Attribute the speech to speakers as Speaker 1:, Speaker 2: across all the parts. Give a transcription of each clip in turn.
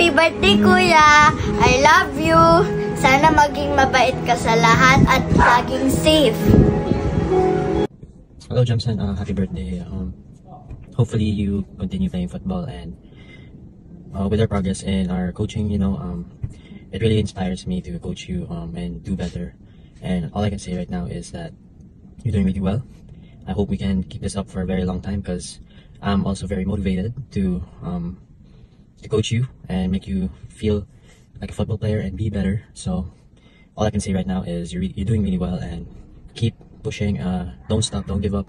Speaker 1: Happy birthday, Kuya! I love you! Sana maging mabait ka sa lahat at laging safe.
Speaker 2: Hello, Jamson. Happy birthday. Hopefully you continue playing football, and with our progress in our coaching, it really inspires me to coach you and do better. And all I can say right now is that you're doing really well. I hope we can keep this up for a very long time, because I'm also very motivated to coach you and make you feel like a football player and be better. So all I can say right now is you're doing really well, and keep pushing. Don't stop, don't give up.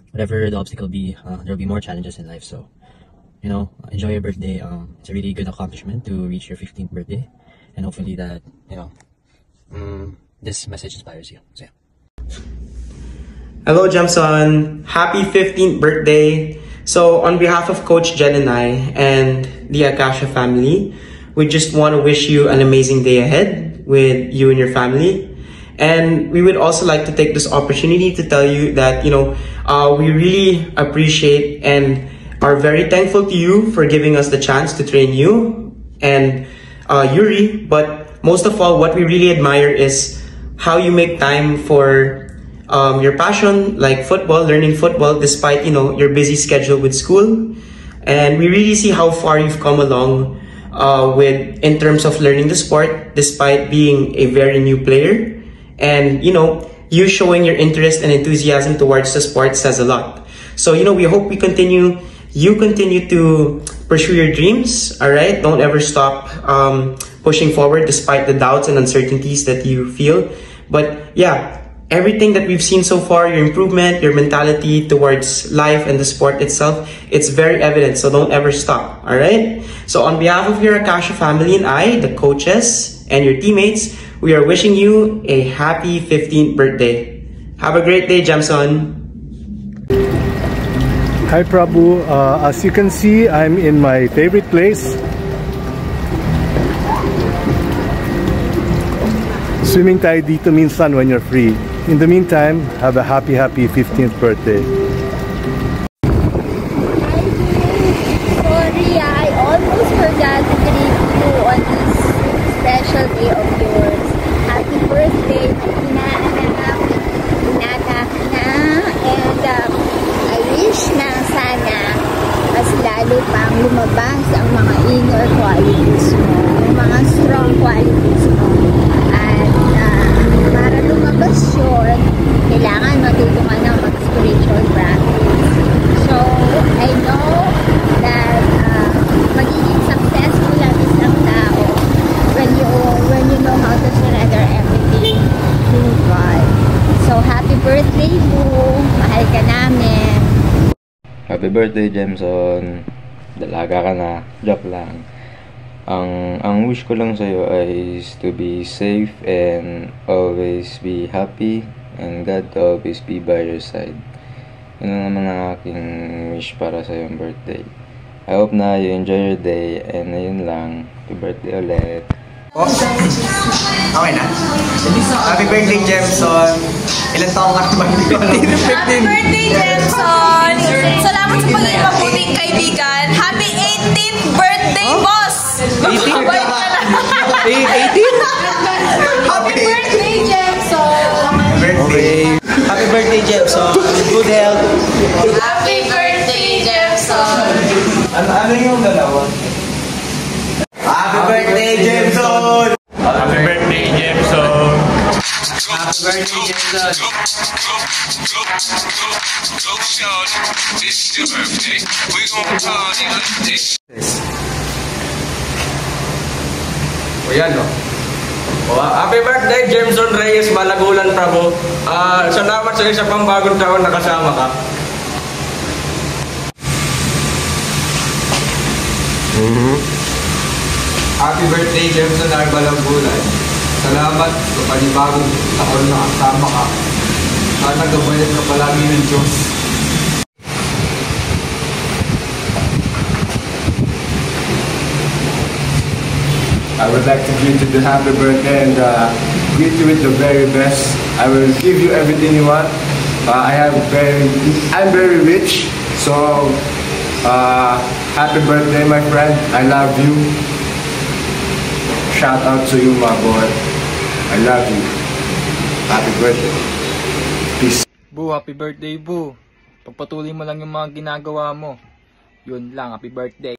Speaker 2: Whatever the obstacle be, there'll be more challenges in life. So enjoy your birthday. It's a really good accomplishment to reach your 15th birthday, and hopefully that this message inspires you. So yeah.
Speaker 3: Hello, Jamson. Happy 15th birthday. So on behalf of Coach Jen and I and the Akasha family, we just want to wish you an amazing day ahead with you and your family. And we would also like to take this opportunity to tell you that, we really appreciate and are very thankful to you for giving us the chance to train you and Yuri. But most of all, what we really admire is how you make time for your passion, like football, learning football, despite your busy schedule with school. And we really see how far you've come along in terms of learning the sport, despite being a very new player. And you showing your interest and enthusiasm towards the sport says a lot. So we hope you continue to pursue your dreams. All right, don't ever stop pushing forward despite the doubts and uncertainties that you feel. But yeah, everything that we've seen so far, your improvement, your mentality towards life and the sport itself, it's very evident. So don't ever stop. All right. So on behalf of your Akasha family and I, the coaches and your teammates, we are wishing you a happy 15th birthday. Have a great day, Jamson.
Speaker 4: Hi, Prabhu. As you can see, I'm in my favorite place. Swimming tayo dito minsan when you're free. In the meantime, have a happy 15th birthday.
Speaker 1: Sorry, I almost forgot to greet you on this special day of yours. Happy birthday, inaanak na, and I wish na sana mas lalo pang lumabas ang mga inner qualities mo, yung mga strong qualities mo. Para lumabas yun, kailangan matulungan ng mag-spiritual practice. So, I know that magiging successful ang isang tao when you know how to surrender everything to God. So, happy birthday, Boo! Mahal ka namin!
Speaker 5: Happy birthday, Jamson! Dalaga ka na. Joke lang. Ang wish ko lang sa'yo is to be safe and always be happy, and God to always be by your side. Yun naman ang aking wish para sa iyong birthday. I hope na you enjoy your day, and ayun lang. Happy birthday ulit.
Speaker 3: Oh, okay na. Happy birthday, Jamson. Ilan taong ka na ba?
Speaker 6: Happy birthday, Jamson! Salamat sa pagiging mabuting kaibigan. Happy 18th birthday, boss!
Speaker 3: 18? 18?
Speaker 6: Happy birthday, Jamson!
Speaker 3: Okay. Happy birthday, Jamson. Good health.
Speaker 6: Happy birthday, Jamson!
Speaker 3: Ano yung dalawa? Happy birthday, Jamson!
Speaker 7: Happy birthday, Jamson!
Speaker 3: Happy birthday, Jamson!
Speaker 8: Go, Shawty. This is your birthday. We gon' party like this.
Speaker 3: O yan, no?
Speaker 7: Happy birthday, Jameson Reyes Malagulan, Prabhu. Salamat sa isa pang bagong taon na kasama ka.
Speaker 3: Happy birthday, Jameson R. Malagulan. Salamat sa panibagong taon na kasama ka. Sana gabayan ka palagi ng Diyos.
Speaker 4: I would like to greet you the happy birthday and greet you with the very best. I will give you everything you want. I'm very rich, so Happy birthday, my friend. I love you. Shout out to you, my boy. I love you. Happy birthday. Peace.
Speaker 9: Bu, happy birthday, Bu. Pagpatuloy mo lang yung mga ginagawa mo. Yun lang, happy birthday.